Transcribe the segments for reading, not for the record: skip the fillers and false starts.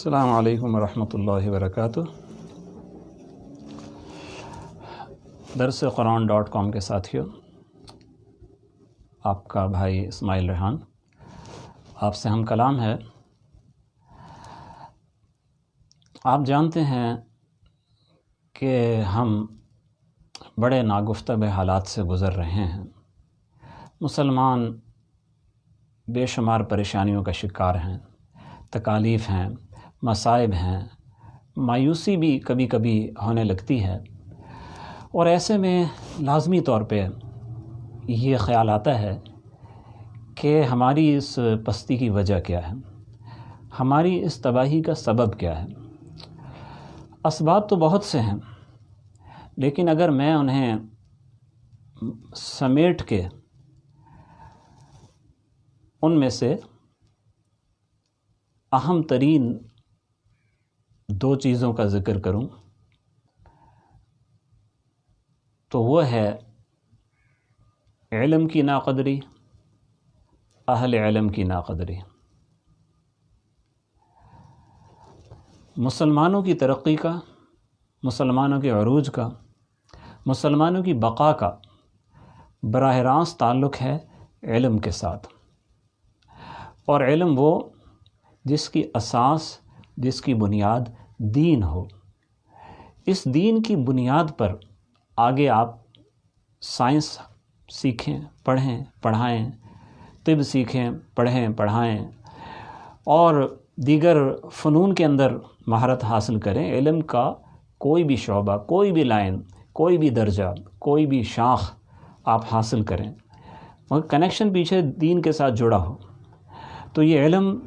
السلام علیکم ورحمۃ اللہ وبرکاتہ۔ درس قرآن.com کے ساتھیوں، آپ کا بھائی اسماعیل ریحان آپ سے ہم کلام ہے۔ آپ جانتے ہیں کہ ہم بڑے ناگفتہ حالات سے گزر رہے ہیں۔ مسلمان بے شمار پریشانیوں کا شکار ہیں، تکالیف ہیں، مصائب ہیں، مایوسی بھی کبھی کبھی ہونے لگتی ہے، اور ایسے میں لازمی طور پہ یہ خیال آتا ہے کہ ہماری اس پستی کی وجہ کیا ہے، ہماری اس تباہی کا سبب کیا ہے۔ اسباب تو بہت سے ہیں، لیکن اگر میں انہیں سمیٹ کے ان میں سے اہم ترین دو چیزوں کا ذکر کروں تو وہ ہے علم کی ناقدری، اہل علم کی ناقدری۔ مسلمانوں کی ترقی کا، مسلمانوں کے عروج کا، مسلمانوں کی بقا کا براہ راست تعلق ہے علم کے ساتھ، اور علم وہ جس کی اساس، جس کی بنیاد دین ہو۔ اس دین کی بنیاد پر آگے آپ سائنس سیکھیں، پڑھیں، پڑھائیں، طب سیکھیں، پڑھیں، پڑھائیں، اور دیگر فنون کے اندر مہارت حاصل کریں۔ علم کا کوئی بھی شعبہ، کوئی بھی لائن، کوئی بھی درجہ، کوئی بھی شاخ آپ حاصل کریں، مگر کنیکشن پیچھے دین کے ساتھ جڑا ہو، تو یہ علم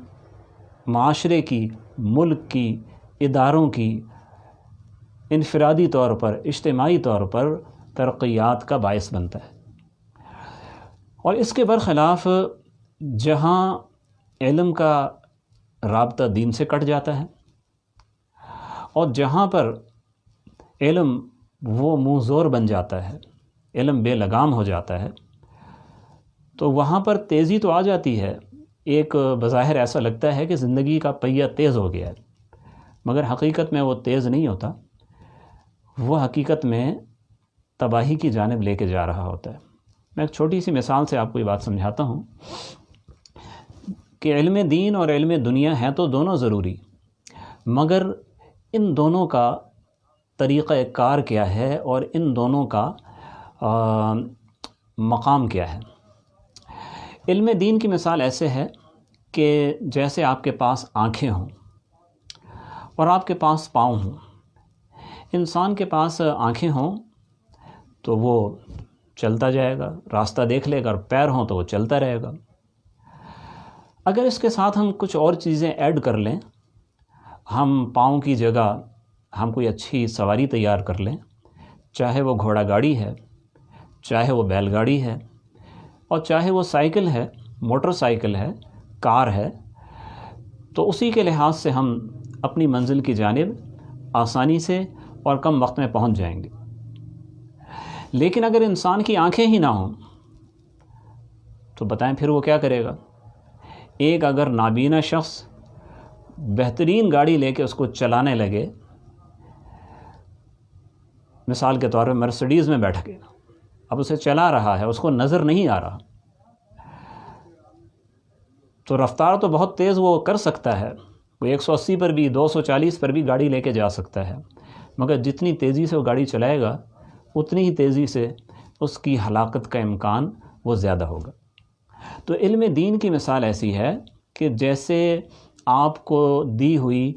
معاشرے کی، ملک کی، اداروں کی انفرادی طور پر، اجتماعی طور پر ترقیات کا باعث بنتا ہے۔ اور اس کے برخلاف جہاں علم کا رابطہ دین سے کٹ جاتا ہے، اور جہاں پر علم وہ منہ زور بن جاتا ہے، علم بے لگام ہو جاتا ہے، تو وہاں پر تیزی تو آ جاتی ہے۔ ایک بظاہر ایسا لگتا ہے کہ زندگی کا پہیہ تیز ہو گیا ہے، مگر حقیقت میں وہ تیز نہیں ہوتا، وہ حقیقت میں تباہی کی جانب لے کے جا رہا ہوتا ہے۔ میں ایک چھوٹی سی مثال سے آپ کو یہ بات سمجھاتا ہوں کہ علم دین اور علم دنیا ہے تو دونوں ضروری، مگر ان دونوں کا طریقہ کار کیا ہے اور ان دونوں کا مقام کیا ہے۔ علم دین کی مثال ایسے ہے کہ جیسے آپ کے پاس آنکھیں ہوں اور آپ کے پاس پاؤں ہوں۔ انسان کے پاس آنکھیں ہوں تو وہ چلتا جائے گا، راستہ دیکھ لے گا، اور پیر ہوں تو وہ چلتا رہے گا۔ اگر اس کے ساتھ ہم کچھ اور چیزیں ایڈ کر لیں، ہم پاؤں کی جگہ ہم کوئی اچھی سواری تیار کر لیں، چاہے وہ گھوڑا گاڑی ہے، چاہے وہ بیل گاڑی ہے، اور چاہے وہ سائیکل ہے، موٹر سائیکل ہے، کار ہے، تو اسی کے لحاظ سے ہم اپنی منزل کی جانب آسانی سے اور کم وقت میں پہنچ جائیں گے۔ لیکن اگر انسان کی آنکھیں ہی نہ ہوں تو بتائیں پھر وہ کیا کرے گا؟ ایک اگر نابینا شخص بہترین گاڑی لے کے اس کو چلانے لگے، مثال کے طور پہ مرسڈیز میں بیٹھ کے اب اسے چلا رہا ہے، اس کو نظر نہیں آ رہا، تو رفتار تو بہت تیز وہ کر سکتا ہے، وہ 180 پر بھی، 240 پر بھی گاڑی لے کے جا سکتا ہے، مگر جتنی تیزی سے وہ گاڑی چلائے گا اتنی ہی تیزی سے اس کی ہلاکت کا امکان وہ زیادہ ہوگا۔ تو علم دین کی مثال ایسی ہے کہ جیسے آپ کو دی ہوئی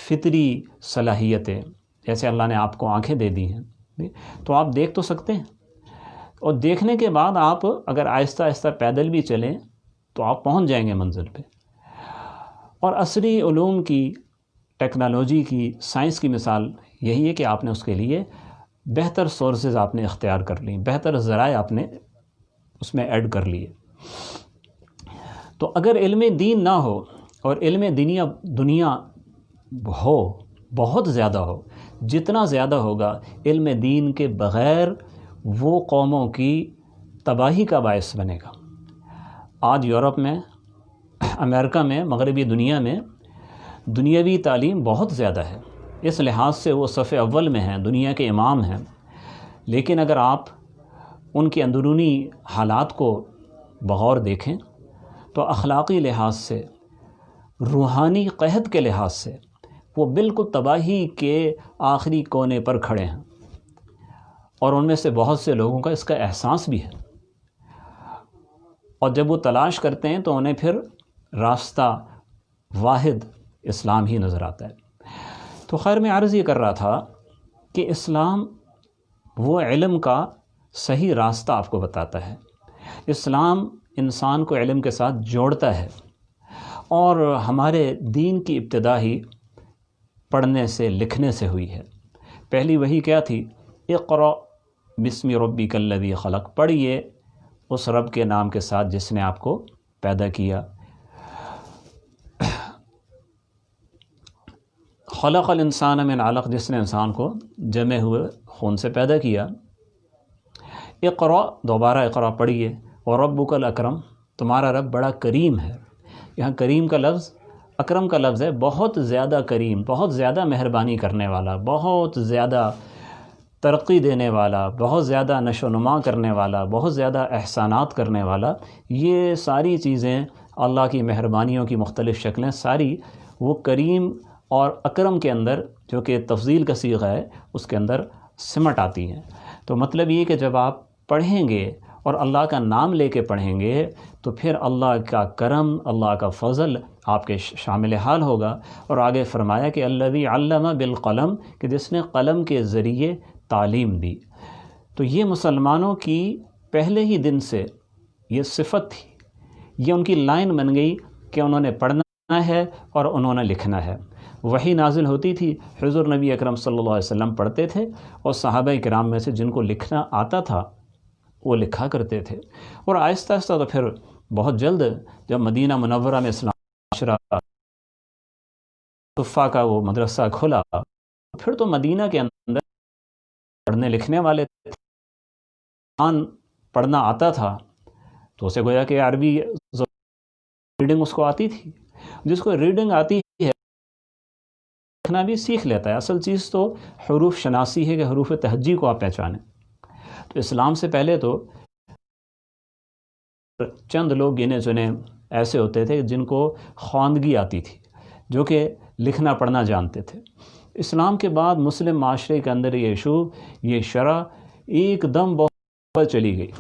فطری صلاحیتیں، جیسے اللہ نے آپ کو آنکھیں دے دی ہیں، تو آپ دیکھ تو سکتے ہیں، اور دیکھنے کے بعد آپ اگر آہستہ آہستہ پیدل بھی چلیں تو آپ پہنچ جائیں گے منزل پہ۔ اور عصری علوم کی، ٹیکنالوجی کی، سائنس کی مثال یہی ہے کہ آپ نے اس کے لیے بہتر سورسز آپ نے اختیار کر لی، بہتر ذرائع آپ نے اس میں ایڈ کر لیے۔ تو اگر علم دین نہ ہو اور علم دنیا ہو، بہت زیادہ ہو، جتنا زیادہ ہوگا علم دین کے بغیر وہ قوموں کی تباہی کا باعث بنے گا۔ آج یورپ میں، امریکہ میں، مغربی دنیا میں دنیاوی تعلیم بہت زیادہ ہے، اس لحاظ سے وہ صف اول میں ہیں، دنیا کے امام ہیں، لیکن اگر آپ ان کے اندرونی حالات کو بغور دیکھیں تو اخلاقی لحاظ سے، روحانی قحط کے لحاظ سے وہ بالکل تباہی کے آخری کونے پر کھڑے ہیں، اور ان میں سے بہت سے لوگوں کا اس کا احساس بھی ہے، اور جب وہ تلاش کرتے ہیں تو انہیں پھر راستہ واحد اسلام ہی نظر آتا ہے۔ تو خیر میں عرض یہ کر رہا تھا کہ اسلام وہ علم کا صحیح راستہ آپ کو بتاتا ہے، اسلام انسان کو علم کے ساتھ جوڑتا ہے، اور ہمارے دین کی ابتدا ہی پڑھنے سے لکھنے سے ہوئی ہے۔ پہلی وحی کیا تھی؟ اقرأ بسم ربک الذی خلق، پڑھیے اس رب کے نام کے ساتھ جس نے آپ کو پیدا کیا۔ خلق الانسان من علق، جس نے انسان کو جمے ہوئے خون سے پیدا کیا۔ اقرأ، دوبارہ اقرأ پڑھیے، اور ربک الاکرم، تمہارا رب بڑا کریم ہے۔ یہاں کریم کا لفظ اکرم کا لفظ ہے، بہت زیادہ کریم، بہت زیادہ مہربانی کرنے والا، بہت زیادہ ترقی دینے والا، بہت زیادہ نشو و نما کرنے والا، بہت زیادہ احسانات کرنے والا۔ یہ ساری چیزیں اللہ کی مہربانیوں کی مختلف شکلیں ساری وہ کریم اور اکرم کے اندر، جو کہ تفضیل کا صیغہ ہے، اس کے اندر سمٹ آتی ہیں۔ تو مطلب یہ کہ جب آپ پڑھیں گے اور اللہ کا نام لے کے پڑھیں گے تو پھر اللہ کا کرم، اللہ کا فضل آپ کے شامل حال ہوگا۔ اور آگے فرمایا کہ الذی علم بالقلم، کہ جس نے قلم کے ذریعے تعلیم دی۔ تو یہ مسلمانوں کی پہلے ہی دن سے یہ صفت تھی، یہ ان کی لائن بن گئی کہ انہوں نے پڑھنا ہے اور انہوں نے لکھنا ہے۔ وحی نازل ہوتی تھی، حضور نبی اکرم صلی اللہ علیہ وسلم پڑھتے تھے، اور صحابہ کرام میں سے جن کو لکھنا آتا تھا وہ لکھا کرتے تھے۔ اور آہستہ آہستہ تو پھر بہت جلد جب مدینہ منورہ میں اسلام معاشرہ صفہ کا وہ مدرسہ کھلا، پھر تو مدینہ کے اندر پڑھنے لکھنے والے تھے، قرآن پڑھنا آتا تھا تو اسے گویا کہ عربی ریڈنگ اس کو آتی تھی۔ جس کو ریڈنگ آتی ہے لکھنا بھی سیکھ لیتا ہے۔ اصل چیز تو حروف شناسی ہے کہ حروف تہجی کو آپ پہچانیں۔ تو اسلام سے پہلے تو چند لوگ گنے چنے ایسے ہوتے تھے جن کو خواندگی آتی تھی، جو کہ لکھنا پڑھنا جانتے تھے۔ اسلام کے بعد مسلم معاشرے کے اندر یہ ایشو، یہ شرح ایک دم بہت چلی گئی۔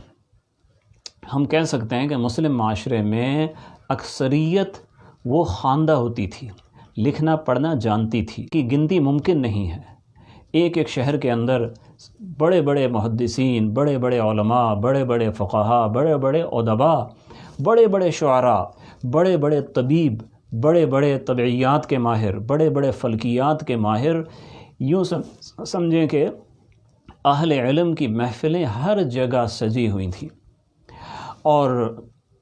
ہم کہہ سکتے ہیں کہ مسلم معاشرے میں اکثریت وہ خواندہ ہوتی تھی، لکھنا پڑھنا جانتی تھی، کہ گنتی ممکن نہیں ہے۔ ایک ایک شہر کے اندر بڑے بڑے محدثین، بڑے بڑے علماء، بڑے بڑے فقہاء، بڑے بڑے ادباء، بڑے بڑے شعراء، بڑے بڑے طبیب، بڑے بڑے طبعیات کے ماہر، بڑے بڑے فلکیات کے ماہر، یوں سمجھیں کہ اہل علم کی محفلیں ہر جگہ سجی ہوئی تھیں، اور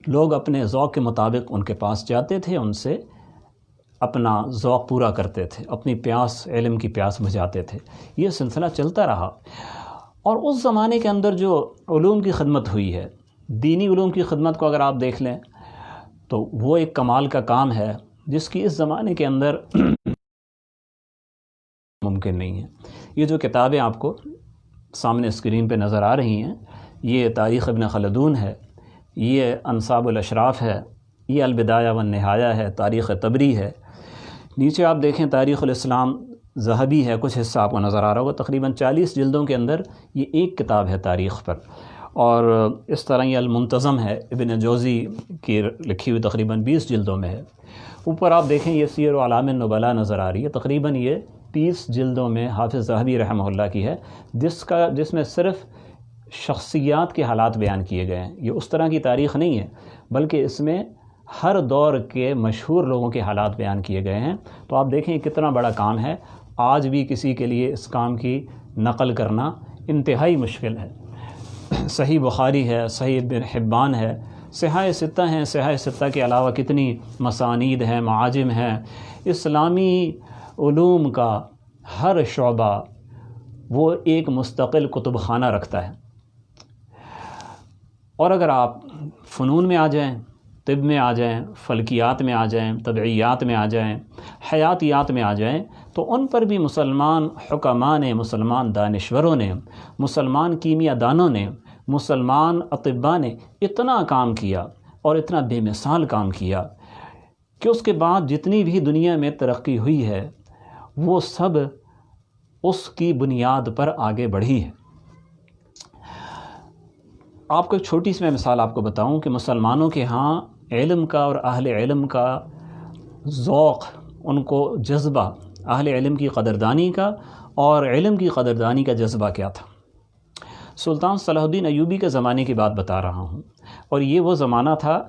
لوگ اپنے ذوق کے مطابق ان کے پاس جاتے تھے، ان سے اپنا ذوق پورا کرتے تھے، اپنی پیاس، علم کی پیاس بجھاتے تھے۔ یہ سلسلہ چلتا رہا، اور اس زمانے کے اندر جو علوم کی خدمت ہوئی ہے، دینی علوم کی خدمت کو اگر آپ دیکھ لیں تو وہ ایک کمال کا کام ہے جس کی اس زمانے کے اندر ممکن نہیں ہے۔ یہ جو کتابیں آپ کو سامنے اسکرین پہ نظر آ رہی ہیں، یہ تاریخ ابن خلدون ہے، یہ انصاب الاشراف ہے، یہ البدایہ والنہایہ ہے، تاریخ طبری ہے۔ نیچے آپ دیکھیں تاریخ الاسلام ذہبی ہے، کچھ حصہ آپ کو نظر آ رہا ہوگا، تقریباً 40 جلدوں کے اندر یہ ایک کتاب ہے تاریخ پر۔ اور اس طرح یہ المنتظم ہے، ابن جوزی کی لکھی ہوئی، تقریباً 20 جلدوں میں ہے۔ اوپر آپ دیکھیں یہ سیر و اعلام النبلاء نظر آ رہی ہے، تقریباً یہ 30 جلدوں میں حافظ ذہبی رحمہ اللہ کی ہے، جس میں صرف شخصیات کے حالات بیان کیے گئے ہیں۔ یہ اس طرح کی تاریخ نہیں ہے، بلکہ اس میں ہر دور کے مشہور لوگوں کے حالات بیان کیے گئے ہیں۔ تو آپ دیکھیں کتنا بڑا کام ہے، آج بھی کسی کے لیے اس کام کی نقل کرنا انتہائی مشکل ہے۔ صحیح بخاری ہے، صحیح ابن حبان ہے، صحاح ستہ ہیں، صحاح ستہ کے علاوہ کتنی مسانید ہیں، معاجم ہیں۔ اسلامی علوم کا ہر شعبہ وہ ایک مستقل کتب خانہ رکھتا ہے۔ اور اگر آپ فنون میں آ جائیں طب میں آ جائیں، فلکیات میں آ جائیں، طبعیات میں آ جائیں، حیاتیات میں آ جائیں، تو ان پر بھی مسلمان حکماء نے، مسلمان دانشوروں نے، مسلمان کیمیا دانوں نے، مسلمان اطباء نے اتنا کام کیا اور اتنا بے مثال کام کیا کہ اس کے بعد جتنی بھی دنیا میں ترقی ہوئی ہے وہ سب اس کی بنیاد پر آگے بڑھی ہے۔ آپ کو ایک چھوٹی سی میں مثال آپ کو بتاؤں کہ مسلمانوں کے ہاں علم کا اور اہل علم کا ذوق، ان کو جذبہ، اہل علم کی قدردانی کا اور علم کی قدردانی کا جذبہ کیا تھا۔ سلطان صلاح الدین ایوبی کے زمانے کی بات بتا رہا ہوں، اور یہ وہ زمانہ تھا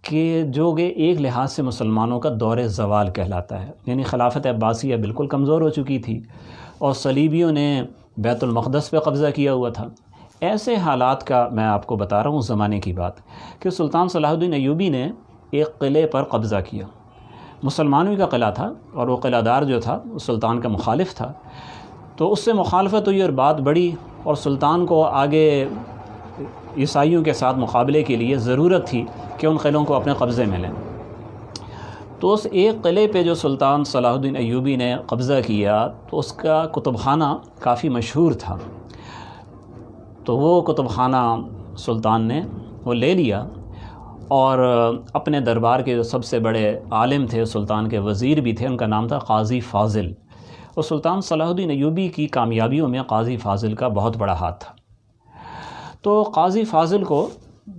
کہ جو کہ ایک لحاظ سے مسلمانوں کا دور زوال کہلاتا ہے، یعنی خلافت عباسیہ بالکل کمزور ہو چکی تھی اور صلیبیوں نے بیت المقدس پہ قبضہ کیا ہوا تھا۔ ایسے حالات کا میں آپ کو بتا رہا ہوں اس زمانے کی بات کہ سلطان صلاح الدین ایوبی نے ایک قلعے پر قبضہ کیا، مسلمانوں کا قلعہ تھا، اور وہ قلعہ دار جو تھا وہ سلطان کا مخالف تھا، تو اس سے مخالفت ہوئی اور بات بڑھی، اور سلطان کو آگے عیسائیوں کے ساتھ مقابلے کے لیے ضرورت تھی کہ ان قلعوں کو اپنے قبضے میں لیں۔ تو اس ایک قلعے پہ جو سلطان صلاح الدین ایوبی نے قبضہ کیا تو اس کا کتب خانہ کافی مشہور تھا، تو وہ کتب خانہ سلطان نے وہ لے لیا، اور اپنے دربار کے جو سب سے بڑے عالم تھے، سلطان کے وزیر بھی تھے، ان کا نام تھا قاضی فاضل، اور سلطان صلاح الدین ایوبی کی کامیابیوں میں قاضی فاضل کا بہت بڑا ہاتھ تھا۔ تو قاضی فاضل کو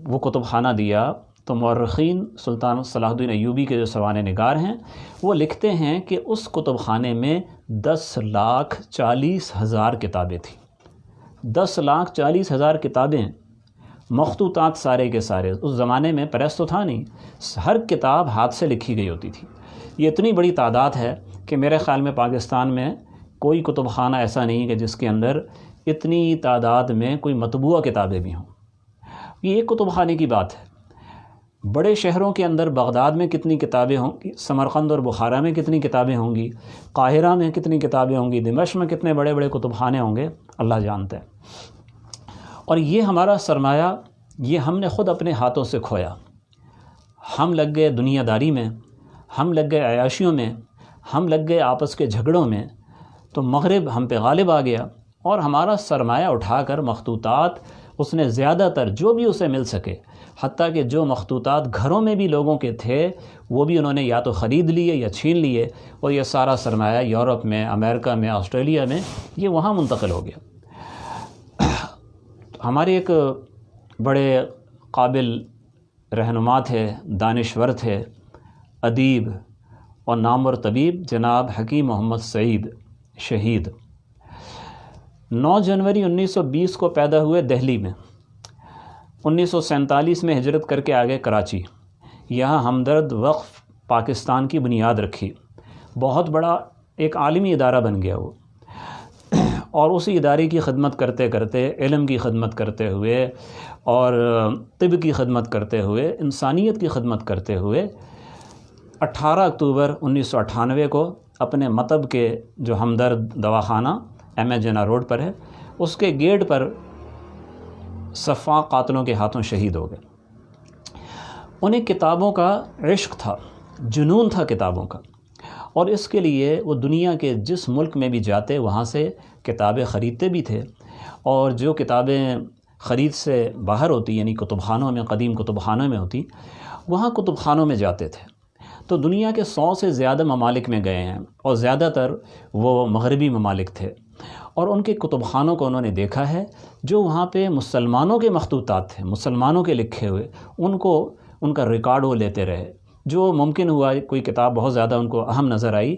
وہ کتب خانہ دیا، تو مورخین سلطان صلاح الدین ایوبی کے جو سوانح نگار ہیں وہ لکھتے ہیں کہ اس کتب خانے میں 10,40,000 کتابیں تھیں۔ 10,40,000 کتابیں، مخطوطات سارے کے سارے، اس زمانے میں پریس تو تھا نہیں، ہر کتاب ہاتھ سے لکھی گئی ہوتی تھی۔ یہ اتنی بڑی تعداد ہے کہ میرے خیال میں پاکستان میں کوئی کتب خانہ ایسا نہیں کہ جس کے اندر اتنی تعداد میں کوئی مطبوعہ کتابیں بھی ہوں۔ یہ ایک کتب خانے کی بات ہے۔ بڑے شہروں کے اندر بغداد میں کتنی کتابیں ہوں گی، سمرقند اور بخارا میں کتنی کتابیں ہوں گی، قاہرہ میں کتنی کتابیں ہوں گی، دمشق میں کتنے بڑے بڑے کتب خانے ہوں گے، اللہ جانتا ہے۔ اور یہ ہمارا سرمایہ، یہ ہم نے خود اپنے ہاتھوں سے کھویا۔ ہم لگ گئے دنیا داری میں، ہم لگ گئے عیاشیوں میں، ہم لگ گئے آپس کے جھگڑوں میں، تو مغرب ہم پہ غالب آ گیا، اور ہمارا سرمایہ اٹھا کر مخطوطات اس نے زیادہ تر جو بھی اسے مل سکے، حتیٰ کہ جو مخطوطات گھروں میں بھی لوگوں کے تھے وہ بھی انہوں نے یا تو خرید لیے یا چھین لیے، اور یہ سارا سرمایہ یورپ میں، امریکہ میں، آسٹریلیا میں یہ وہاں منتقل ہو گیا۔ ہمارے ایک بڑے قابل رہنما تھے، دانشور تھے، ادیب اور نامور طبیب، جناب حکیم محمد سعید شہید، 9 جنوری 1920 کو پیدا ہوئے دہلی میں، 1947 میں ہجرت کر کے آگے کراچی، یہاں ہمدرد وقف پاکستان کی بنیاد رکھی، بہت بڑا ایک عالمی ادارہ بن گیا وہ، اور اسی ادارے کی خدمت کرتے کرتے، علم کی خدمت کرتے ہوئے اور طب کی خدمت کرتے ہوئے، انسانیت کی خدمت کرتے ہوئے، 18 اکتوبر 1998 کو اپنے مطب کے جو ہمدرد دواخانہ ایم اے جناح روڈ پر ہے، اس کے گیٹ پر سفاق قاتلوں کے ہاتھوں شہید ہو گئے۔ انہیں کتابوں کا عشق تھا، جنون تھا کتابوں کا، اور اس کے لیے وہ دنیا کے جس ملک میں بھی جاتے وہاں سے کتابیں خریدتے بھی تھے، اور جو کتابیں خرید سے باہر ہوتی، یعنی کتب خانوں میں، قدیم کتب خانوں میں ہوتی، وہاں کتب خانوں میں جاتے تھے۔ تو دنیا کے 100 سے زیادہ ممالک میں گئے ہیں، اور زیادہ تر وہ مغربی ممالک تھے، اور ان کے کتب خانوں کو انہوں نے دیکھا ہے، جو وہاں پہ مسلمانوں کے مخطوطات تھے، مسلمانوں کے لکھے ہوئے، ان کا ریکارڈ وہ لیتے رہے۔ جو ممکن ہوا کوئی کتاب بہت زیادہ ان کو اہم نظر آئی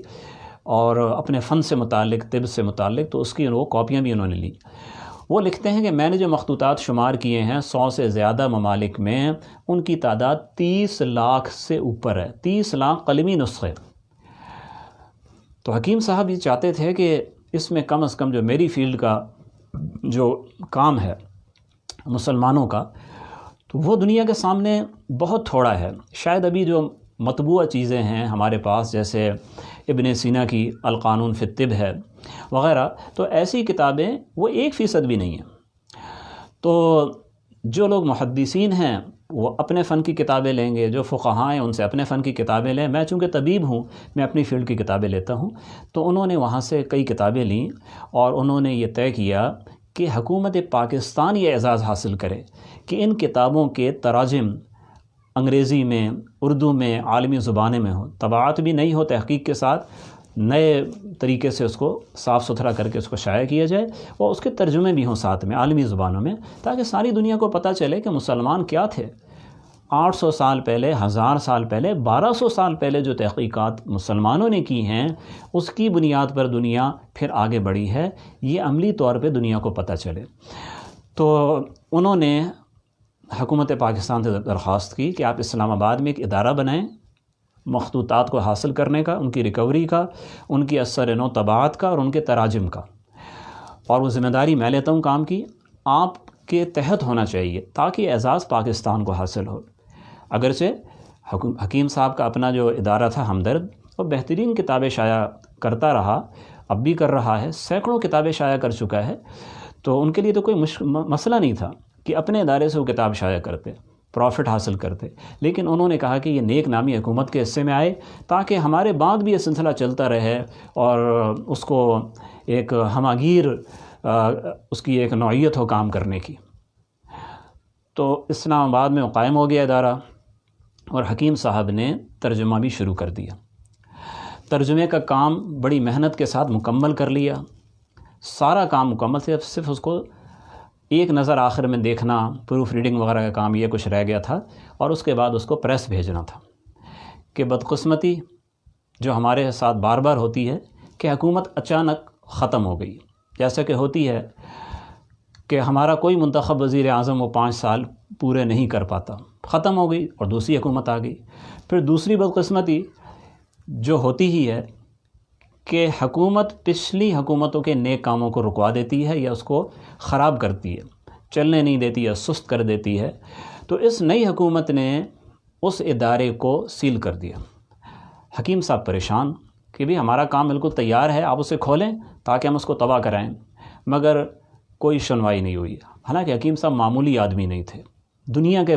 اور اپنے فن سے متعلق، طب سے متعلق، تو اس کی وہ کاپیاں بھی انہوں نے لی۔ وہ لکھتے ہیں کہ میں نے جو مخطوطات شمار کیے ہیں 100 سے زیادہ ممالک میں، ان کی تعداد 30 لاکھ سے اوپر ہے، 30 لاکھ قلمی نسخے۔ تو حکیم صاحب یہ چاہتے تھے کہ اس میں کم از کم جو میری فیلڈ کا جو کام ہے مسلمانوں کا، تو وہ دنیا کے سامنے بہت تھوڑا ہے۔ شاید ابھی جو مطبوعہ چیزیں ہیں ہمارے پاس، جیسے ابن سینا کی القانون فی الطب ہے وغیرہ، تو ایسی کتابیں وہ 1% بھی نہیں ہیں۔ تو جو لوگ محدثین ہیں وہ اپنے فن کی کتابیں لیں گے، جو فقہاء ہیں ان سے اپنے فن کی کتابیں لیں. میں چونکہ طبیب ہوں، میں اپنی فیلڈ کی کتابیں لیتا ہوں، تو انہوں نے وہاں سے کئی کتابیں لیں اور انہوں نے یہ طے کیا کہ حکومت پاکستان یہ اعزاز حاصل کرے کہ ان کتابوں کے تراجم انگریزی میں، اردو میں، عالمی زبانیں میں ہوں، طباعت بھی نہیں ہو، تحقیق کے ساتھ نئے طریقے سے اس کو صاف ستھرا کر کے اس کو شائع کیا جائے، اور اس کے ترجمے بھی ہوں ساتھ میں عالمی زبانوں میں، تاکہ ساری دنیا کو پتہ چلے کہ مسلمان کیا تھے. 800 سال پہلے، 1000 سال پہلے، 1200 سال پہلے جو تحقیقات مسلمانوں نے کی ہیں اس کی بنیاد پر دنیا پھر آگے بڑھی ہے، یہ عملی طور پہ دنیا کو پتہ چلے. تو انہوں نے حکومت پاکستان سے درخواست کی کہ آپ اسلام آباد میں ایک ادارہ بنائیں مخطوطات کو حاصل کرنے کا، ان کی ریکوری کا، ان کی اثر نو طباعت کا اور ان کے تراجم کا. اور وہ ذمہ داری میں لیتا ہوں کام کی، آپ کے تحت ہونا چاہیے تاکہ اعزاز پاکستان کو حاصل ہو. اگرچہ حکیم صاحب کا اپنا جو ادارہ تھا ہمدرد، وہ بہترین کتابیں شائع کرتا رہا، اب بھی کر رہا ہے، سینکڑوں کتابیں شائع کر چکا ہے. تو ان کے لیے تو کوئی مسئلہ نہیں تھا کہ اپنے ادارے سے وہ کتاب شائع کرتے، پروفٹ حاصل کرتے. لیکن انہوں نے کہا کہ یہ نیک نامی حکومت کے حصے میں آئے تاکہ ہمارے بعد بھی یہ سلسلہ چلتا رہے اور اس کو ایک ہماگیر اس کی ایک نوعیت ہو کام کرنے کی. تو اسلام آباد میں قائم ہو گیا ادارہ اور حکیم صاحب نے ترجمہ بھی شروع کر دیا. ترجمے کا کام بڑی محنت کے ساتھ مکمل کر لیا، سارا کام مکمل سے صرف اس کو ایک نظر آخر میں دیکھنا، پروف ریڈنگ وغیرہ کا کام یہ کچھ رہ گیا تھا، اور اس کے بعد اس کو پریس بھیجنا تھا. کہ بدقسمتی جو ہمارے ساتھ بار بار ہوتی ہے کہ حکومت اچانک ختم ہو گئی. جیسا کہ ہوتی ہے کہ ہمارا کوئی منتخب وزیر اعظم وہ 5 سال پورے نہیں کر پاتا، ختم ہو گئی اور دوسری حکومت آ گئی. پھر دوسری بدقسمتی جو ہوتی ہی ہے کہ حکومت پچھلی حکومتوں کے نیک کاموں کو رکوا دیتی ہے یا اس کو خراب کرتی ہے، چلنے نہیں دیتی یا سست کر دیتی ہے. تو اس نئی حکومت نے اس ادارے کو سیل کر دیا. حکیم صاحب پریشان کہ بھی ہمارا کام بالکل تیار ہے، آپ اسے کھولیں تاکہ ہم اس کو تباہ کرائیں، مگر کوئی سنوائی نہیں ہوئی. حالانکہ حکیم صاحب معمولی آدمی نہیں تھے، دنیا کے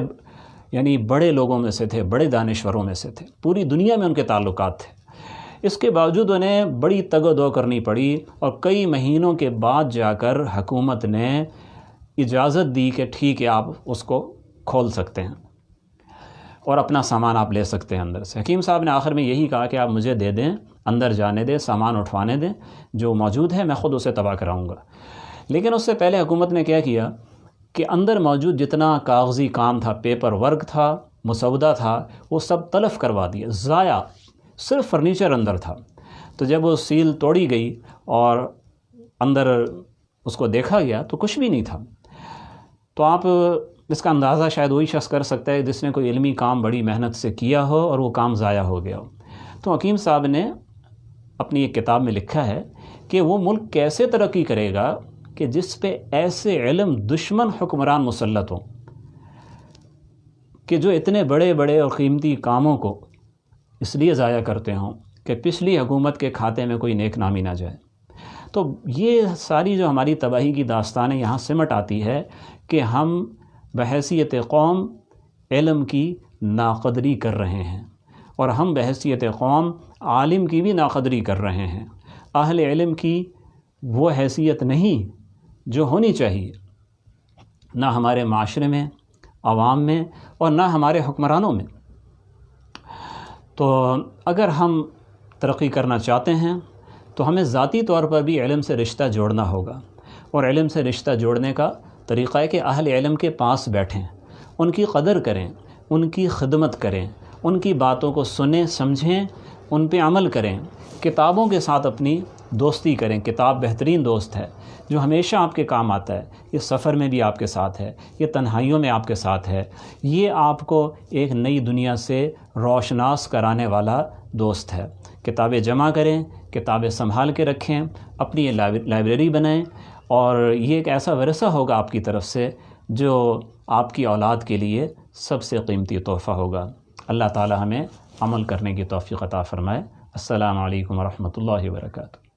یعنی بڑے لوگوں میں سے تھے، بڑے دانشوروں میں سے تھے، پوری دنیا میں ان کے تعلقات تھے. اس کے باوجود انہیں بڑی تگ و دو کرنی پڑی اور کئی مہینوں کے بعد جا کر حکومت نے اجازت دی کہ ٹھیک ہے آپ اس کو کھول سکتے ہیں اور اپنا سامان آپ لے سکتے ہیں اندر سے. حکیم صاحب نے آخر میں یہی کہا کہ آپ مجھے دے دیں، اندر جانے دیں، سامان اٹھوانے دیں، جو موجود ہے میں خود اسے تباہ کراؤں گا. لیکن اس سے پہلے حکومت نے کیا کہ اندر موجود جتنا کاغذی کام تھا، پیپر ورک تھا، مسودہ تھا، وہ سب تلف کروا دیا، ضائع. صرف فرنیچر اندر تھا. تو جب وہ سیل توڑی گئی اور اندر اس کو دیکھا گیا تو کچھ بھی نہیں تھا. تو آپ اس کا اندازہ شاید وہی شخص کر سکتا ہے جس نے کوئی علمی کام بڑی محنت سے کیا ہو اور وہ کام ضائع ہو گیا ہو. تو حکیم صاحب نے اپنی ایک کتاب میں لکھا ہے کہ وہ ملک کیسے ترقی کرے گا کہ جس پہ ایسے علم دشمن حکمران مسلط ہوں کہ جو اتنے بڑے بڑے اور قیمتی کاموں کو اس لیے ضائع کرتے ہوں کہ پچھلی حکومت کے کھاتے میں کوئی نیک نامی نہ جائے. تو یہ ساری جو ہماری تباہی کی داستانیں یہاں سمٹ آتی ہے کہ ہم بحیثیت قوم علم کی ناقدری کر رہے ہیں، اور ہم بحیثیت قوم عالم کی بھی ناقدری کر رہے ہیں. اہل علم کی وہ حیثیت نہیں جو ہونی چاہیے، نہ ہمارے معاشرے میں، عوام میں، اور نہ ہمارے حکمرانوں میں. تو اگر ہم ترقی کرنا چاہتے ہیں تو ہمیں ذاتی طور پر بھی علم سے رشتہ جوڑنا ہوگا. اور علم سے رشتہ جوڑنے کا طریقہ ہے کہ اہل علم کے پاس بیٹھیں، ان کی قدر کریں، ان کی خدمت کریں، ان کی باتوں کو سنیں، سمجھیں، ان پہ عمل کریں. کتابوں کے ساتھ اپنی دوستی کریں. کتاب بہترین دوست ہے جو ہمیشہ آپ کے کام آتا ہے. یہ سفر میں بھی آپ کے ساتھ ہے، یہ تنہائیوں میں آپ کے ساتھ ہے. یہ آپ کو ایک نئی دنیا سے روشناس کرانے والا دوست ہے. کتابیں جمع کریں، کتابیں سنبھال کے رکھیں، اپنی یہ لائبریری بنائیں، اور یہ ایک ایسا ورثہ ہوگا آپ کی طرف سے جو آپ کی اولاد کے لیے سب سے قیمتی تحفہ ہوگا. اللہ تعالی ہمیں عمل کرنے کی توفیق عطا فرمائے. السلام علیکم ورحمۃ اللہ وبرکاتہ.